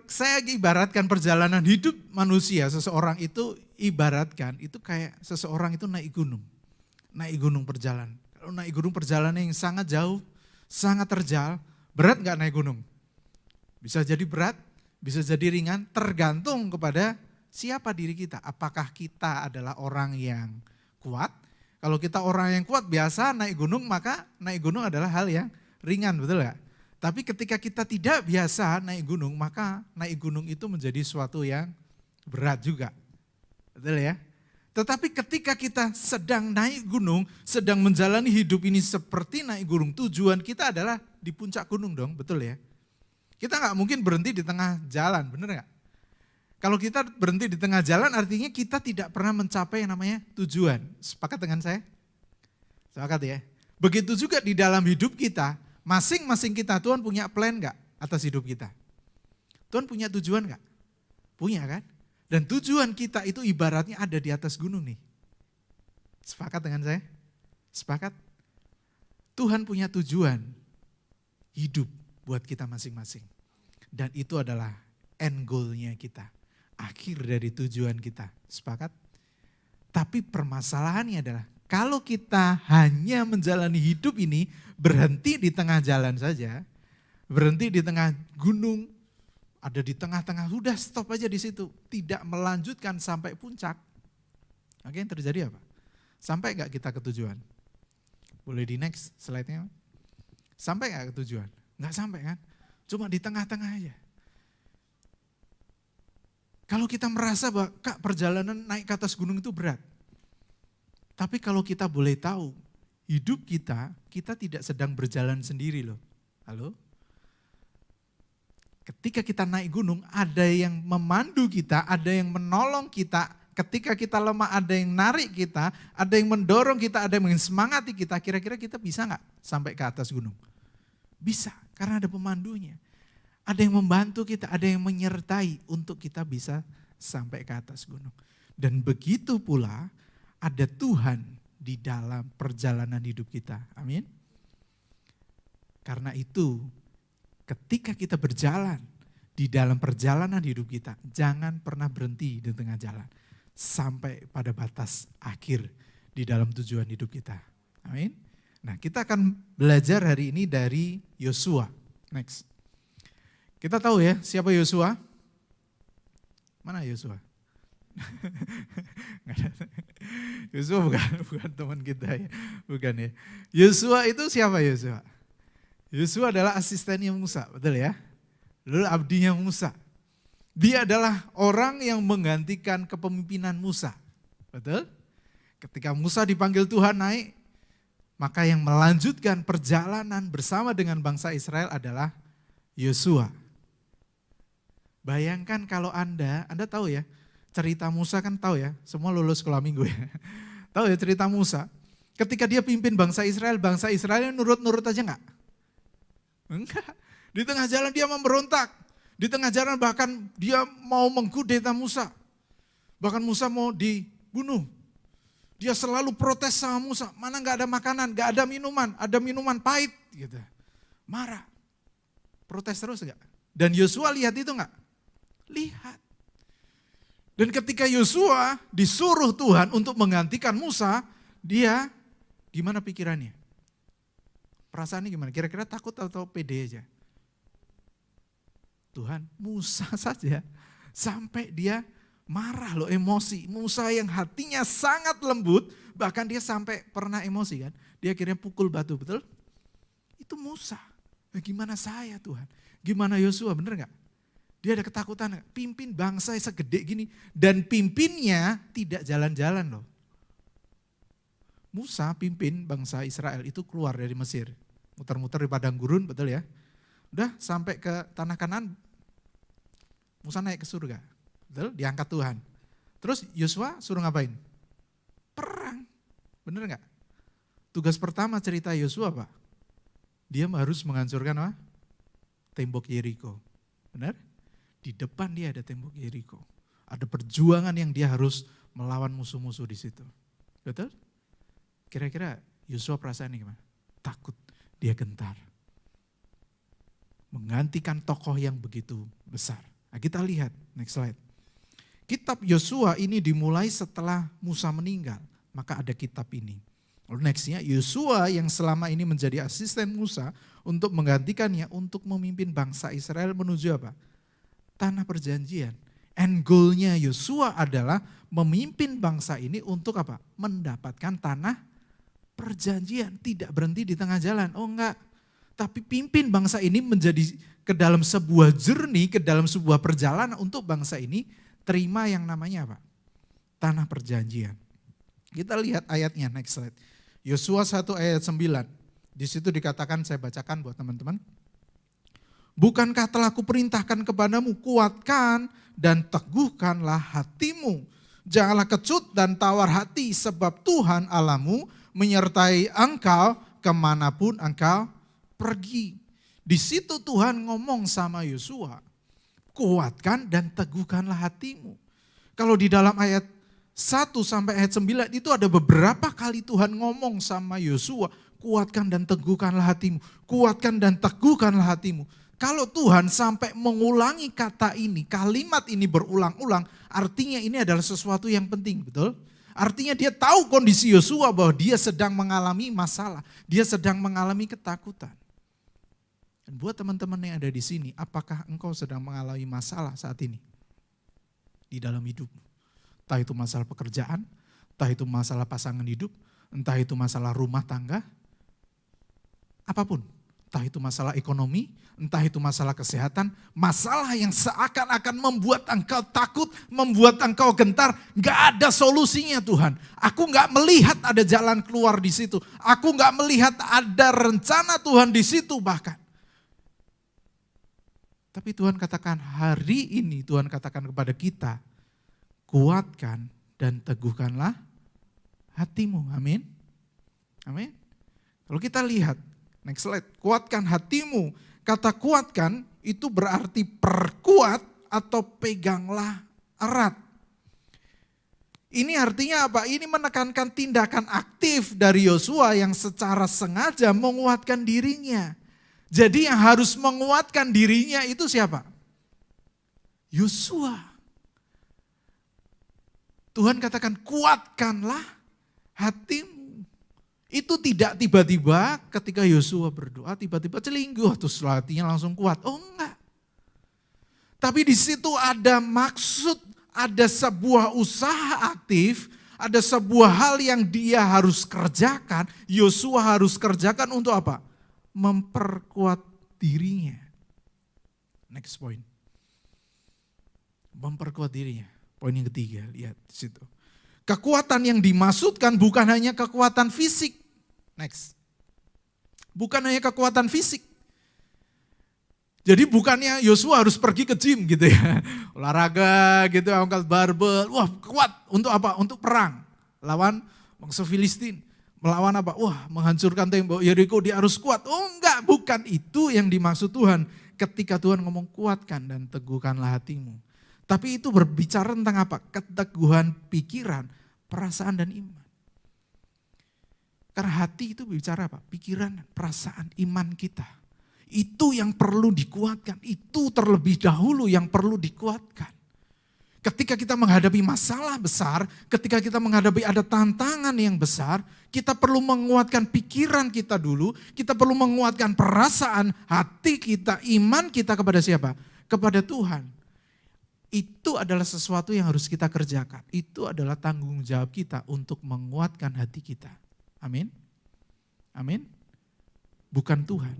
Saya ibaratkan perjalanan hidup manusia, seseorang itu ibaratkan, itu kayak seseorang itu naik gunung. Naik gunung perjalanan. Kalau naik gunung perjalanan yang sangat jauh, sangat terjal, berat nggak naik gunung? Bisa jadi berat, bisa jadi ringan, tergantung kepada siapa diri kita. Apakah kita adalah orang yang kuat? Kalau kita orang yang kuat biasa naik gunung, maka naik gunung adalah hal yang ringan, betul nggak? Tapi ketika kita tidak biasa naik gunung, maka naik gunung itu menjadi suatu yang berat juga. Betul ya? Tetapi ketika kita sedang naik gunung, sedang menjalani hidup ini seperti naik gunung, tujuan kita adalah di puncak gunung dong, betul ya? Kita nggak mungkin berhenti di tengah jalan, benar nggak? Kalau kita berhenti di tengah jalan artinya kita tidak pernah mencapai yang namanya tujuan. Sepakat dengan saya? Sepakat ya? Begitu juga di dalam hidup kita, masing-masing kita, Tuhan punya plan nggak atas hidup kita? Tuhan punya tujuan nggak? Punya kan? Dan tujuan kita itu ibaratnya ada di atas gunung nih. Sepakat dengan saya? Sepakat? Tuhan punya tujuan hidup buat kita masing-masing. Dan itu adalah end goal-nya kita. Akhir dari tujuan kita. Sepakat? Tapi permasalahannya adalah kalau kita hanya menjalani hidup ini berhenti di tengah jalan saja, berhenti di tengah gunung, ada di tengah-tengah, sudah stop aja di situ, tidak melanjutkan sampai puncak. Oke, yang terjadi apa? Sampai enggak kita ke tujuan? Boleh di next slide-nya? Sampai enggak ke tujuan? Enggak sampai kan? Cuma di tengah-tengah aja. Kalau kita merasa bahwa Kak perjalanan naik ke atas gunung itu berat. Tapi kalau kita boleh tahu, hidup kita tidak sedang berjalan sendiri loh. Halo? Ketika kita naik gunung, ada yang memandu kita, ada yang menolong kita. Ketika kita lemah, ada yang narik kita, ada yang mendorong kita, ada yang mensemangati kita. Kira-kira kita bisa nggak sampai ke atas gunung? Bisa, karena ada pemandunya. Ada yang membantu kita, ada yang menyertai untuk kita bisa sampai ke atas gunung. Dan begitu pula ada Tuhan di dalam perjalanan hidup kita. Amin. Karena itu ketika kita berjalan di dalam perjalanan hidup kita, jangan pernah berhenti di tengah jalan. Sampai pada batas akhir di dalam tujuan hidup kita. Amin. Nah, kita akan belajar hari ini dari Yosua. Next. Kita tahu ya siapa Yosua? Mana Yosua? Yosua bukan teman kita ya. Bukan ya. Yosua itu siapa Yosua? Yosua adalah asistennya Musa, betul ya? Lalu abdinya Musa. Dia adalah orang yang menggantikan kepemimpinan Musa. Betul? Ketika Musa dipanggil Tuhan naik, maka yang melanjutkan perjalanan bersama dengan bangsa Israel adalah Yosua. Bayangkan kalau Anda tahu ya, cerita Musa kan tahu ya, semua lulus sekolah minggu ya. Tahu ya cerita Musa, ketika dia pimpin bangsa Israel nurut-nurut aja enggak? Enggak. Di tengah jalan dia memberontak. Di tengah jalan bahkan dia mau mengkudeta Musa. Bahkan Musa mau dibunuh. Dia selalu protes sama Musa, mana enggak ada makanan, enggak ada minuman, ada minuman pahit gitu. Marah. Protes terus enggak? Dan Yosua lihat itu enggak? Lihat. Dan ketika Yosua disuruh Tuhan untuk menggantikan Musa, dia gimana pikirannya? Perasaannya gimana? Kira-kira takut atau pede aja? Tuhan, Musa saja sampai dia marah loh, emosi. Musa yang hatinya sangat lembut, bahkan dia sampai pernah emosi kan. Dia akhirnya pukul batu, betul? Itu Musa. Gimana saya Tuhan? Gimana Yosua, bener gak? Dia ada ketakutan, pimpin bangsa segede gini. Dan pimpinnya tidak jalan-jalan loh. Musa pimpin bangsa Israel itu keluar dari Mesir. Muter-muter di padang gurun, betul ya? Udah sampai ke tanah Kanaan, Musa naik ke surga. Betul? Diangkat Tuhan. Terus Yosua suruh ngapain? Perang. Bener gak? Tugas pertama cerita Yosua apa? Dia harus menghancurkan apa? Tembok Yeriko. Benar? Di depan dia ada tembok Yeriko. Ada perjuangan yang dia harus melawan musuh-musuh di situ. Betul? Kira-kira Yosua perasaannya gimana? Takut, dia gentar. Menggantikan tokoh yang begitu besar. Nah, kita lihat, next slide. Kitab Yosua ini dimulai setelah Musa meninggal, maka ada kitab ini. Lalu nextnya, Yosua yang selama ini menjadi asisten Musa untuk menggantikannya untuk memimpin bangsa Israel menuju apa? Tanah perjanjian. End goal-nya Yosua adalah memimpin bangsa ini untuk apa? Mendapatkan tanah perjanjian. Tidak berhenti di tengah jalan. Oh enggak. Tapi pimpin bangsa ini menjadi ke dalam sebuah journey, ke dalam sebuah perjalanan untuk bangsa ini terima yang namanya apa? Tanah perjanjian. Kita lihat ayatnya, next slide. Yosua 1 ayat 9. Di situ dikatakan, saya bacakan buat teman-teman. Bukankah telah kuperintahkan kepadamu, kuatkan dan teguhkanlah hatimu. Janganlah kecut dan tawar hati, sebab Tuhan Allahmu menyertai engkau kemanapun engkau pergi. Di situ Tuhan ngomong sama Yosua, kuatkan dan teguhkanlah hatimu. Kalau di dalam ayat 1 sampai ayat 9 itu ada beberapa kali Tuhan ngomong sama Yosua, kuatkan dan teguhkanlah hatimu, kuatkan dan teguhkanlah hatimu. Kalau Tuhan sampai mengulangi kata ini, kalimat ini berulang-ulang, artinya ini adalah sesuatu yang penting, betul? Artinya dia tahu kondisi Yosua bahwa dia sedang mengalami masalah, dia sedang mengalami ketakutan. Dan buat teman-teman yang ada di sini, apakah engkau sedang mengalami masalah saat ini? Di dalam hidupmu. Entah itu masalah pekerjaan, entah itu masalah pasangan hidup, entah itu masalah rumah tangga, apapun. Entah itu masalah ekonomi, entah itu masalah kesehatan, masalah yang seakan-akan membuat engkau takut, membuat engkau gentar, gak ada solusinya Tuhan. Aku gak melihat ada jalan keluar di situ, aku gak melihat ada rencana Tuhan di situ bahkan. Tapi Tuhan katakan hari ini, Tuhan katakan kepada kita, kuatkan dan teguhkanlah hatimu, amin. Amin. Kalau kita lihat, next slide, kuatkan hatimu. Kata kuatkan itu berarti perkuat atau peganglah erat. Ini artinya apa? Ini menekankan tindakan aktif dari Yosua yang secara sengaja menguatkan dirinya. Jadi yang harus menguatkan dirinya itu siapa? Yosua. Tuhan katakan kuatkanlah hatimu. Itu tidak tiba-tiba ketika Yosua berdoa tiba-tiba celingguh terus hatinya langsung kuat. Oh enggak. Tapi di situ ada maksud, ada sebuah usaha aktif, ada sebuah hal yang dia harus kerjakan, Yosua harus kerjakan untuk apa? Memperkuat dirinya. Next point. Memperkuat dirinya. Poin yang ketiga, lihat di situ. Kekuatan yang dimaksudkan bukan hanya kekuatan fisik. Next. Bukan hanya kekuatan fisik. Jadi bukannya Yosua harus pergi ke gym gitu ya. Olahraga gitu, angkat barbel. Wah kuat untuk apa? Untuk perang. Lawan bangsa Filistin. Melawan apa? Wah menghancurkan tembok Yeriko dia harus kuat. Oh enggak, bukan itu yang dimaksud Tuhan. Ketika Tuhan ngomong kuatkan dan teguhkanlah hatimu. Tapi itu berbicara tentang apa? Keteguhan pikiran, perasaan dan iman. Karena hati itu bicara apa? Pikiran, perasaan, iman kita. Itu yang perlu dikuatkan. Itu terlebih dahulu yang perlu dikuatkan. Ketika kita menghadapi masalah besar, ketika kita menghadapi ada tantangan yang besar, kita perlu menguatkan pikiran kita dulu, kita perlu menguatkan perasaan, hati kita, iman kita kepada siapa? Kepada Tuhan. Itu adalah sesuatu yang harus kita kerjakan. Itu adalah tanggung jawab kita untuk menguatkan hati kita. Amin. Amin. Bukan Tuhan,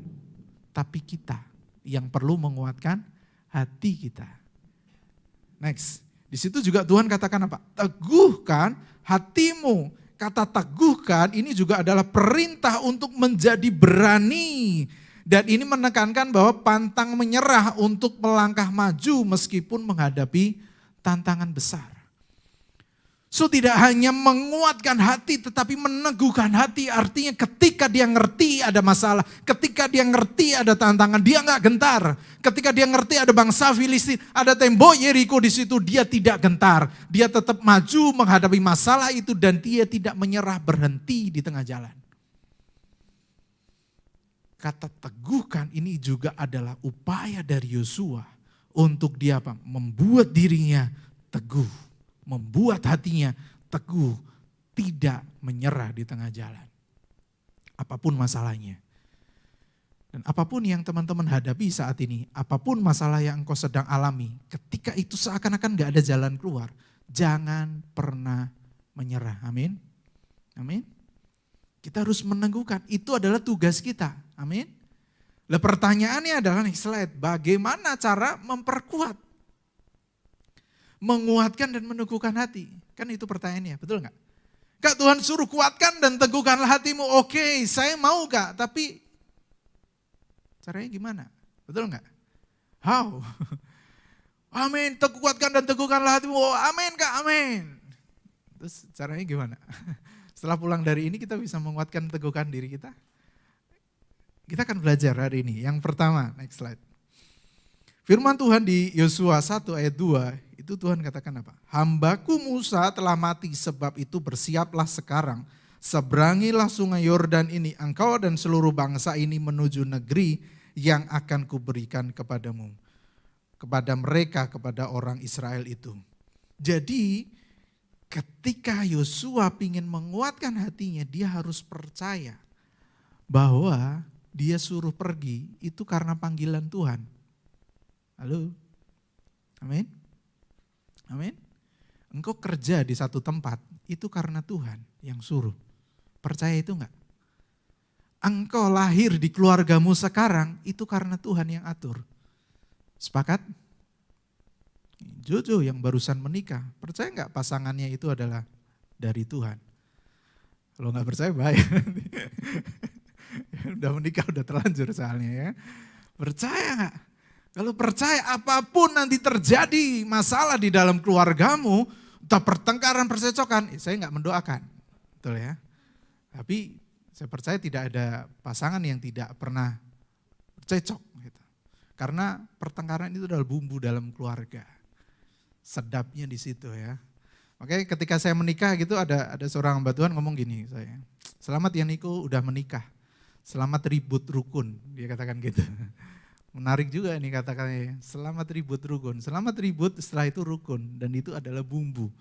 tapi kita yang perlu menguatkan hati kita. Next. Di situ juga Tuhan katakan apa? Teguhkan hatimu. Kata teguhkan ini juga adalah perintah untuk menjadi berani. Dan ini menekankan bahwa pantang menyerah untuk melangkah maju meskipun menghadapi tantangan besar. So tidak hanya menguatkan hati tetapi meneguhkan hati, artinya ketika dia ngerti ada masalah, ketika dia ngerti ada tantangan, dia nggak gentar. Ketika dia ngerti ada bangsa Filistin, ada tembok Yeriko di situ, dia tidak gentar. Dia tetap maju menghadapi masalah itu dan dia tidak menyerah berhenti di tengah jalan. Kata teguhkan ini juga adalah upaya dari Yosua untuk dia apa? Membuat dirinya teguh, membuat hatinya teguh, tidak menyerah di tengah jalan. Apapun masalahnya. Dan apapun yang teman-teman hadapi saat ini, apapun masalah yang engkau sedang alami, ketika itu seakan-akan gak ada jalan keluar, jangan pernah menyerah. Amin. Amin. Kita harus meneguhkan, itu adalah tugas kita. Amin. Lah pertanyaannya adalah next slide, bagaimana cara memperkuat, menguatkan dan meneguhkan hati? Kan itu pertanyaannya, betul enggak? Kak, Tuhan suruh kuatkan dan teguhkanlah hatimu. Oke, saya mau Kak, tapi caranya gimana? Betul enggak? How? Amin, kuatkan dan teguhkanlah hatimu. Oh, amin Kak, amin. Terus caranya gimana? Setelah pulang dari ini kita bisa menguatkan, teguhkan diri kita. Kita akan belajar hari ini. Yang pertama, next slide. Firman Tuhan di Yosua 1 ayat 2, itu Tuhan katakan apa? Hambaku Musa telah mati, sebab itu bersiaplah sekarang. Seberangilah sungai Yordan ini, engkau dan seluruh bangsa ini menuju negeri yang akan kuberikan kepadamu. Kepada mereka, kepada orang Israel itu. Jadi ketika Yosua ingin menguatkan hatinya, dia harus percaya bahwa dia suruh pergi itu karena panggilan Tuhan. Halo? Amin? Amin? Engkau kerja di satu tempat, itu karena Tuhan yang suruh. Percaya itu enggak? Engkau lahir di keluargamu sekarang, itu karena Tuhan yang atur. Sepakat? Jojo yang barusan menikah, percaya enggak pasangannya itu adalah dari Tuhan? Kalau enggak percaya bahaya. Udah menikah, udah terlanjur soalnya ya. Percaya enggak? Kalau percaya apapun nanti terjadi masalah di dalam keluargamu, entah pertengkaran, percecokan, saya enggak mendoakan. Betul ya? Tapi saya percaya tidak ada pasangan yang tidak pernah cecok. Gitu. Karena pertengkaran itu adalah bumbu dalam keluarga. Sedapnya di situ ya. Makanya ketika saya menikah gitu ada seorang hamba Tuhan ngomong gini saya. Selamat ya Niko udah menikah. Selamat ribut rukun, dia katakan gitu. Menarik juga nih kata-katanya, selamat ribut rukun. Selamat ribut setelah itu rukun dan itu adalah bumbu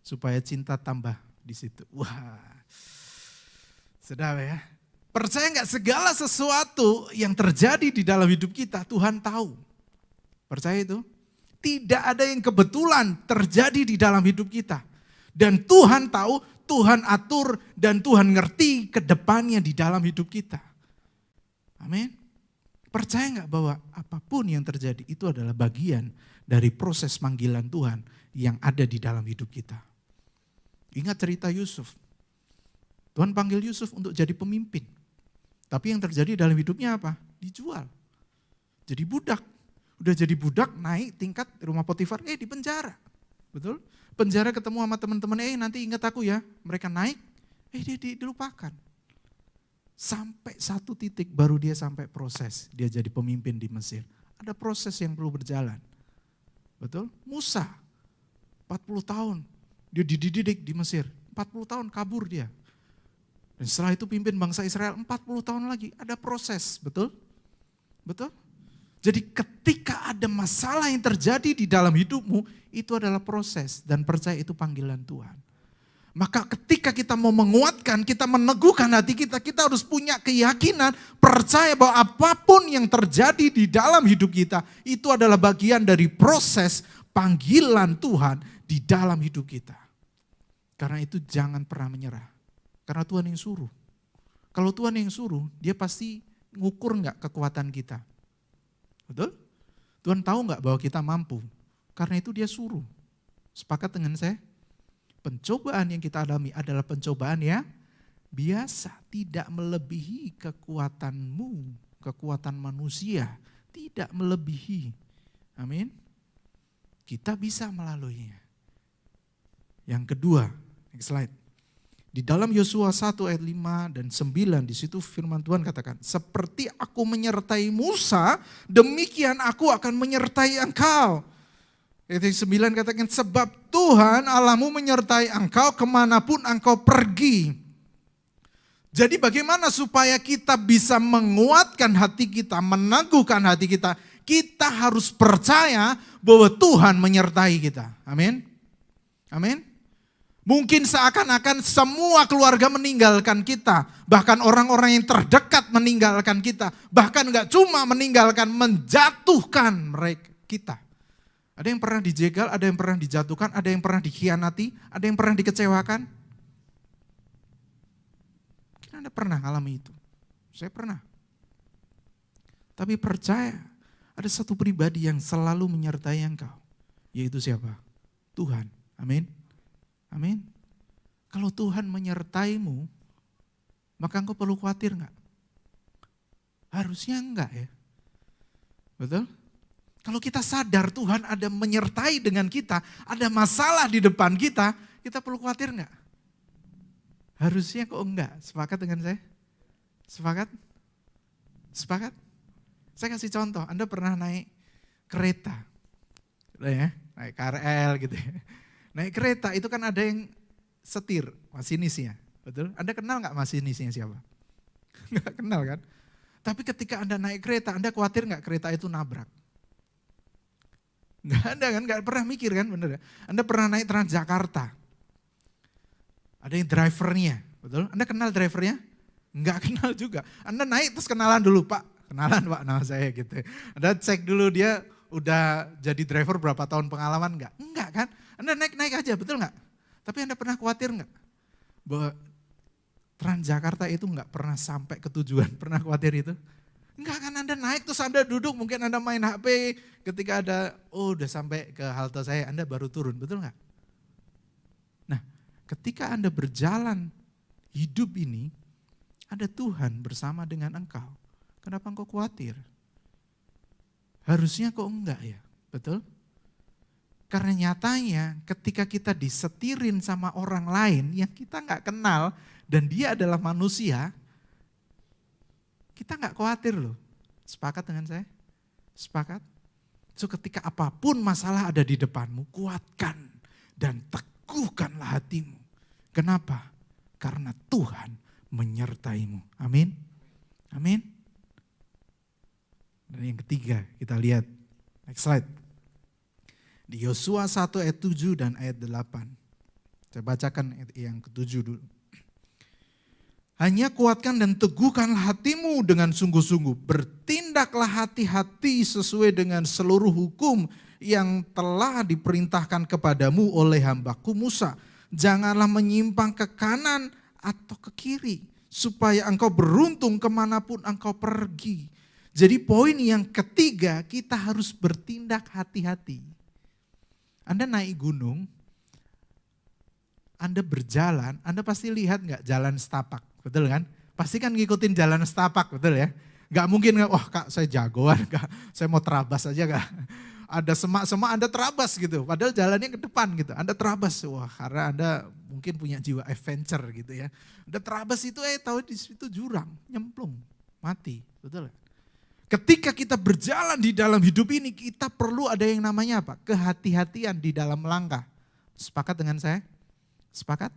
supaya cinta tambah di situ. Wah, sedap ya. Percaya nggak segala sesuatu yang terjadi di dalam hidup kita Tuhan tahu. Percaya itu? Tidak ada yang kebetulan terjadi di dalam hidup kita. Dan Tuhan tahu, Tuhan atur, dan Tuhan ngerti ke depannya di dalam hidup kita. Amin. Percaya nggak bahwa apapun yang terjadi itu adalah bagian dari proses panggilan Tuhan yang ada di dalam hidup kita. Ingat cerita Yusuf. Tuhan panggil Yusuf untuk jadi pemimpin. Tapi yang terjadi dalam hidupnya apa? Dijual. Jadi budak. Udah jadi budak, naik tingkat rumah Potifar, di penjara. Betul? Penjara ketemu sama teman-teman, nanti ingat aku ya. Mereka naik, dia dilupakan. Sampai satu titik baru dia sampai proses. Dia jadi pemimpin di Mesir. Ada proses yang perlu berjalan. Betul? Musa, 40 tahun. Dia dididik di Mesir. 40 tahun kabur dia. Dan setelah itu pimpin bangsa Israel 40 tahun lagi. Ada proses, betul? Betul? Jadi ketika ada masalah yang terjadi di dalam hidupmu, itu adalah proses dan percaya itu panggilan Tuhan. Maka ketika kita mau menguatkan, kita meneguhkan hati kita, kita harus punya keyakinan, percaya bahwa apapun yang terjadi di dalam hidup kita, itu adalah bagian dari proses panggilan Tuhan di dalam hidup kita. Karena itu jangan pernah menyerah, karena Tuhan yang suruh. Kalau Tuhan yang suruh, dia pasti ngukur enggak kekuatan kita. Betul? Tuhan tahu enggak bahwa kita mampu, karena itu dia suruh. Sepakat dengan saya? Pencobaan yang kita alami adalah pencobaan yang biasa, tidak melebihi kekuatanmu, kekuatan manusia, tidak melebihi. Amin. Kita bisa melaluinya. Yang kedua, next slide. Di dalam Yosua 1 ayat 5 dan 9 di situ firman Tuhan katakan, seperti aku menyertai Musa, demikian aku akan menyertai engkau. Ayat 9 katakan, sebab Tuhan Allahmu menyertai engkau kemanapun engkau pergi. Jadi bagaimana supaya kita bisa menguatkan hati kita, meneguhkan hati kita. kita harus percaya bahwa Tuhan menyertai kita. Amin. Amin. Mungkin seakan-akan semua keluarga meninggalkan kita. Bahkan orang-orang yang terdekat meninggalkan kita. Bahkan gak cuma meninggalkan, menjatuhkan mereka kita. Ada yang pernah dijegal, ada yang pernah dijatuhkan, ada yang pernah dikhianati, ada yang pernah dikecewakan. Mungkin Anda pernah alami itu. Saya pernah. Tapi percaya, ada satu pribadi yang selalu menyertai engkau. Yaitu siapa? Tuhan. Amin. Amin. Kalau Tuhan menyertaimu, maka engkau perlu khawatir enggak? Harusnya enggak ya. Betul? Kalau kita sadar Tuhan ada menyertai dengan kita, ada masalah di depan kita perlu khawatir enggak? Harusnya kok enggak. Sepakat dengan saya? Sepakat? Sepakat? Saya kasih contoh, Anda pernah naik kereta, ya, naik KRL gitu ya. Naik kereta itu kan ada yang setir, masinisnya, betul? Anda kenal nggak masinisnya siapa? Nggak kenal kan? Tapi ketika Anda naik kereta, Anda khawatir nggak kereta itu nabrak? Nggak ada kan, nggak pernah mikir kan, bener ya? Anda pernah naik Transjakarta, ada yang drivernya, betul? Anda kenal drivernya? Nggak kenal juga. Anda naik terus kenalan dulu, Pak, kenalan Pak nama saya gitu. Anda cek dulu dia udah jadi driver berapa tahun pengalaman nggak? Enggak kan? Anda naik-naik aja, betul nggak? Tapi Anda pernah khawatir nggak? Bahwa Transjakarta itu nggak pernah sampai ke tujuan, pernah khawatir itu? Enggak kan, Anda naik terus Anda duduk, mungkin Anda main HP, ketika ada, udah sampai ke halte saya, Anda baru turun, betul nggak? Nah, ketika Anda berjalan hidup ini, ada Tuhan bersama dengan engkau. Kenapa engkau khawatir? Harusnya kok enggak ya, betul? Karena nyatanya ketika kita disetirin sama orang lain yang kita nggak kenal dan dia adalah manusia, kita nggak khawatir loh. Sepakat dengan saya? Sepakat? So ketika apapun masalah ada di depanmu, kuatkan dan teguhkanlah hatimu. Kenapa? Karena Tuhan menyertaimu. Amin. Amin. Dan yang ketiga kita lihat, next slide. Di Yosua 1 ayat 7 dan ayat 8. Saya bacakan ayat yang ke-7 dulu. Hanya kuatkan dan teguhkanlah hatimu dengan sungguh-sungguh. Bertindaklah hati-hati sesuai dengan seluruh hukum yang telah diperintahkan kepadamu oleh hambaku Musa. Janganlah menyimpang ke kanan atau ke kiri, supaya engkau beruntung kemanapun engkau pergi. Jadi poin yang ketiga, kita harus bertindak hati-hati. Anda naik gunung, Anda berjalan, Anda pasti lihat nggak jalan setapak, betul kan? Pasti kan ngikutin jalan setapak, betul ya? Nggak mungkin, wah Kak saya jagoan, Kak, saya mau terabas aja Kak. Ada semak-semak Anda terabas gitu, padahal jalannya ke depan gitu, Anda terabas, wah karena Anda mungkin punya jiwa adventure gitu ya. Anda terabas itu, tahu di situ jurang, nyemplung, mati, betul ya? Ketika kita berjalan di dalam hidup ini, kita perlu ada yang namanya apa? Kehati-hatian di dalam langkah. Sepakat dengan saya? Sepakat?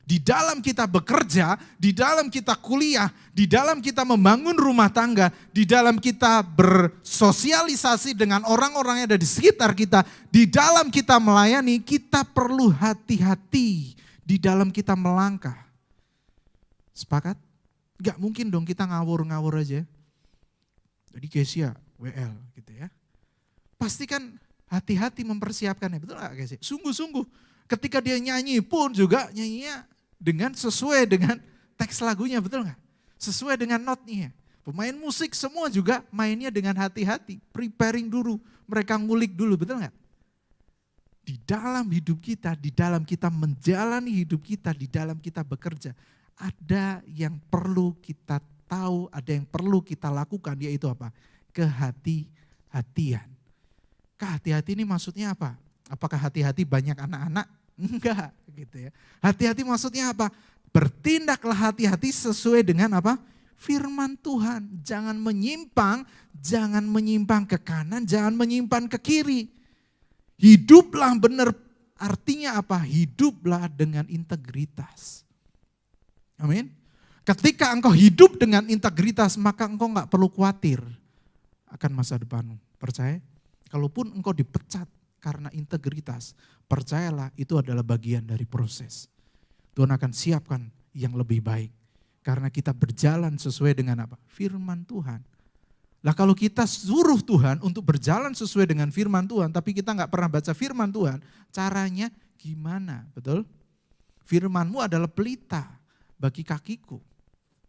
Di dalam kita bekerja, di dalam kita kuliah, di dalam kita membangun rumah tangga, di dalam kita bersosialisasi dengan orang-orang yang ada di sekitar kita, di dalam kita melayani, kita perlu hati-hati di dalam kita melangkah. Sepakat? Gak mungkin dong kita ngawur-ngawur aja. Jadi Kesia, WL gitu ya. Pastikan hati-hati mempersiapkannya, betul gak Kesia? Sungguh-sungguh. Ketika dia nyanyi pun juga nyanyinya sesuai dengan teks lagunya, betul gak? Sesuai dengan notnya. Pemain musik semua juga mainnya dengan hati-hati. Preparing dulu, mereka ngulik dulu, betul gak? Di dalam hidup kita, di dalam kita menjalani hidup kita, di dalam kita bekerja, ada yang perlu kita tahu, ada yang perlu kita lakukan, yaitu apa? Kehati-hatian. Kehati-hati ini maksudnya apa? Apakah hati-hati banyak anak-anak? Enggak gitu ya. Hati-hati maksudnya apa? Bertindaklah hati-hati sesuai dengan apa? Firman Tuhan. Jangan menyimpang ke kanan, jangan menyimpang ke kiri. Hiduplah benar, artinya apa? Hiduplah dengan integritas. Amin. Ketika engkau hidup dengan integritas, maka engkau gak perlu khawatir akan masa depanmu. Percaya? Kalaupun engkau dipecat karena integritas, percayalah itu adalah bagian dari proses. Tuhan akan siapkan yang lebih baik. Karena kita berjalan sesuai dengan apa? Firman Tuhan. Lah kalau kita suruh Tuhan untuk berjalan sesuai dengan firman Tuhan, tapi kita nggak pernah baca firman Tuhan, caranya gimana? Betul? Firman-Mu adalah pelita bagi kakiku.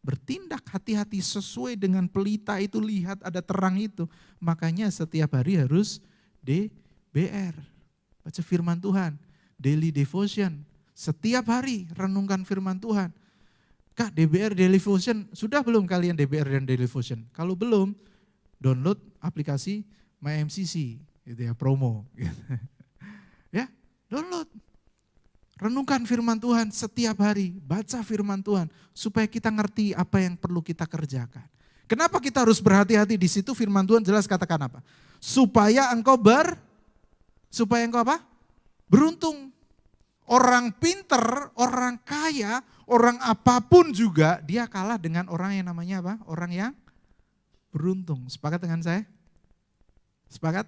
Bertindak hati-hati sesuai dengan pelita itu, lihat ada terang itu. Makanya setiap hari harus DBR, baca firman Tuhan, daily devotion. Setiap hari renungkan firman Tuhan. Kak, DBR daily devotion, sudah belum kalian DBR dan daily devotion? Kalau belum, download aplikasi MyMCC, gitu ya, promo. Gitu. Ya, download. Renungkan firman Tuhan setiap hari, baca firman Tuhan supaya kita ngerti apa yang perlu kita kerjakan. Kenapa kita harus berhati-hati di situ? Firman Tuhan jelas katakan apa? Supaya engkau apa? Beruntung. Orang pinter, orang kaya, orang apapun juga dia kalah dengan orang yang namanya apa? Orang yang beruntung. Sepakat dengan saya? Sepakat?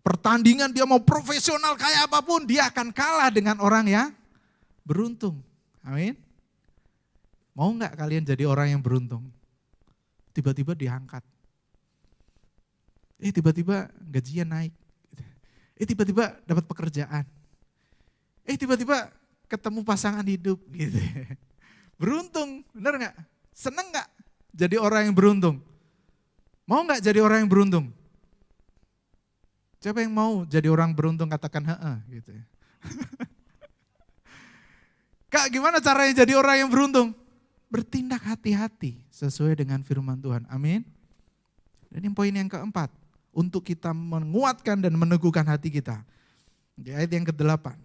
Pertandingan dia mau profesional kayak apapun, dia akan kalah dengan orang yang beruntung. Amin. Mau nggak kalian jadi orang yang beruntung? Tiba-tiba diangkat. Tiba-tiba gajinya naik. Tiba-tiba dapat pekerjaan. Tiba-tiba ketemu pasangan hidup. Gitu. Beruntung, benar nggak? Seneng nggak jadi orang yang beruntung? Mau nggak jadi orang yang beruntung? Siapa yang mau jadi orang beruntung katakan heeh gitu ya. Kak, gimana caranya jadi orang yang beruntung? Bertindak hati-hati sesuai dengan firman Tuhan. Amin. Dan ini poin yang keempat, untuk kita menguatkan dan meneguhkan hati kita. Di ayat yang ke-8.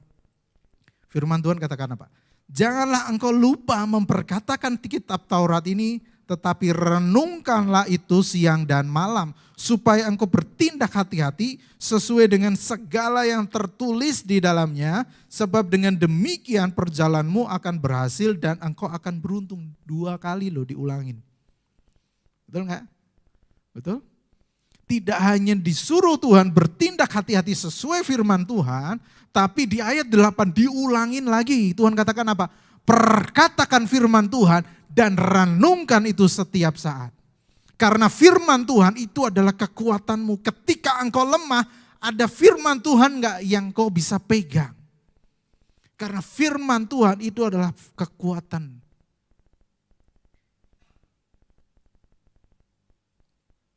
Firman Tuhan katakan apa? Janganlah engkau lupa memperkatakan kitab Taurat ini, tetapi renungkanlah itu siang dan malam, supaya engkau bertindak hati-hati sesuai dengan segala yang tertulis di dalamnya, sebab dengan demikian perjalananmu akan berhasil dan engkau akan beruntung. 2 kali loh diulangin. Betul enggak? Betul? Tidak hanya disuruh Tuhan bertindak hati-hati sesuai firman Tuhan, tapi di ayat 8 diulangin lagi. Tuhan katakan apa? Perkatakan firman Tuhan dan renungkan itu setiap saat. Karena firman Tuhan itu adalah kekuatanmu. Ketika engkau lemah, ada firman Tuhan enggak yang kau bisa pegang. Karena firman Tuhan itu adalah kekuatan.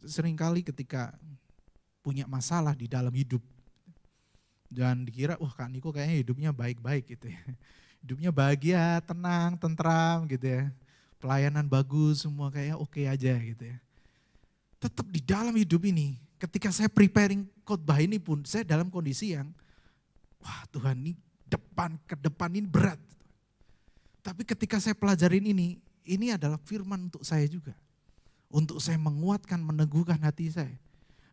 Seringkali ketika punya masalah di dalam hidup, jangan dikira, wah Kak Niko kayaknya hidupnya baik-baik gitu ya. Hidupnya bahagia, tenang, tentram gitu ya. Pelayanan bagus, semua kayaknya oke aja gitu ya. Tetap di dalam hidup ini, ketika saya preparing khotbah ini pun, saya dalam kondisi yang, wah Tuhan ini ke depan ini berat. Tapi ketika saya pelajarin ini adalah firman untuk saya juga. Untuk saya menguatkan, meneguhkan hati saya.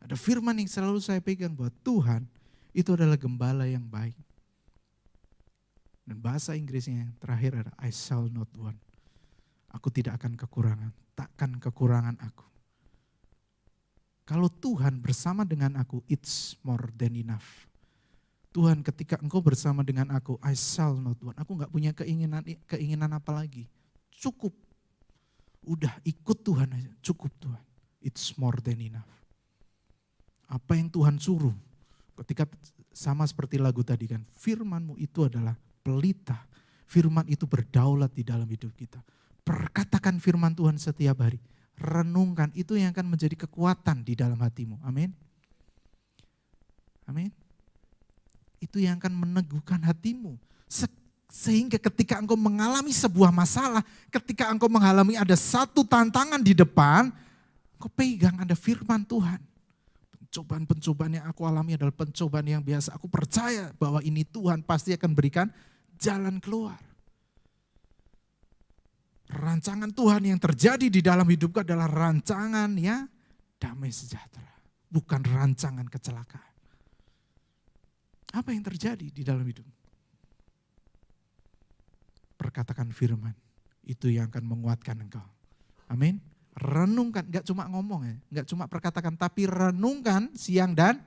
Ada firman yang selalu saya pegang bahwa Tuhan itu adalah gembala yang baik. Dan bahasa Inggrisnya yang terakhir adalah I shall not want. Aku tidak akan kekurangan, takkan kekurangan aku. Kalau Tuhan bersama dengan aku, it's more than enough. Tuhan ketika engkau bersama dengan aku, I shall not want. Aku gak punya keinginan apa lagi. Cukup. Udah ikut Tuhan aja, cukup Tuhan. It's more than enough. Apa yang Tuhan suruh, ketika sama seperti lagu tadi kan, firman-Mu itu adalah pelita. Firman itu berdaulat di dalam hidup kita. Perkatakan firman Tuhan setiap hari. Renungkan, itu yang akan menjadi kekuatan di dalam hatimu. Amin. Amin. Itu yang akan meneguhkan hatimu. Sehingga ketika engkau mengalami sebuah masalah, ketika engkau mengalami ada satu tantangan di depan, engkau pegang ada firman Tuhan. Pencobaan-pencobaan yang aku alami adalah pencobaan yang biasa. Aku percaya bahwa ini Tuhan pasti akan berikan jalan keluar. Rancangan Tuhan yang terjadi di dalam hidupku adalah rancangan ya damai sejahtera. Bukan rancangan kecelakaan. Apa yang terjadi di dalam hidup? Perkatakan firman, itu yang akan menguatkan engkau. Amin. Renungkan, enggak cuma ngomong ya, enggak cuma perkatakan, tapi renungkan siang dan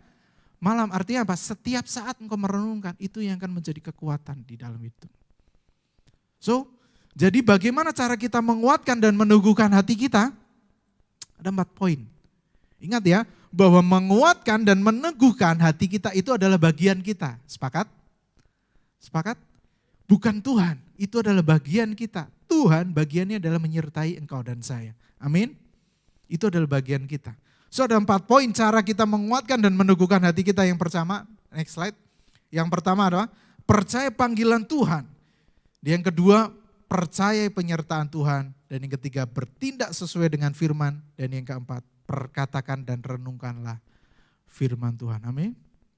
malam. Artinya apa? Setiap saat engkau merenungkan, itu yang akan menjadi kekuatan di dalam hidup. So, jadi bagaimana cara kita menguatkan dan meneguhkan hati kita? Ada 4 poin. Ingat ya, bahwa menguatkan dan meneguhkan hati kita itu adalah bagian kita. Sepakat? Sepakat? Bukan Tuhan, itu adalah bagian kita. Tuhan bagiannya adalah menyertai engkau dan saya. Amin? Itu adalah bagian kita. So, ada 4 poin cara kita menguatkan dan meneguhkan hati kita. Yang pertama, next slide. Yang pertama adalah percaya panggilan Tuhan. Yang kedua, percaya penyertaan Tuhan. Dan yang ketiga, bertindak sesuai dengan firman. Dan yang keempat, perkatakan dan renungkanlah firman Tuhan. Amin.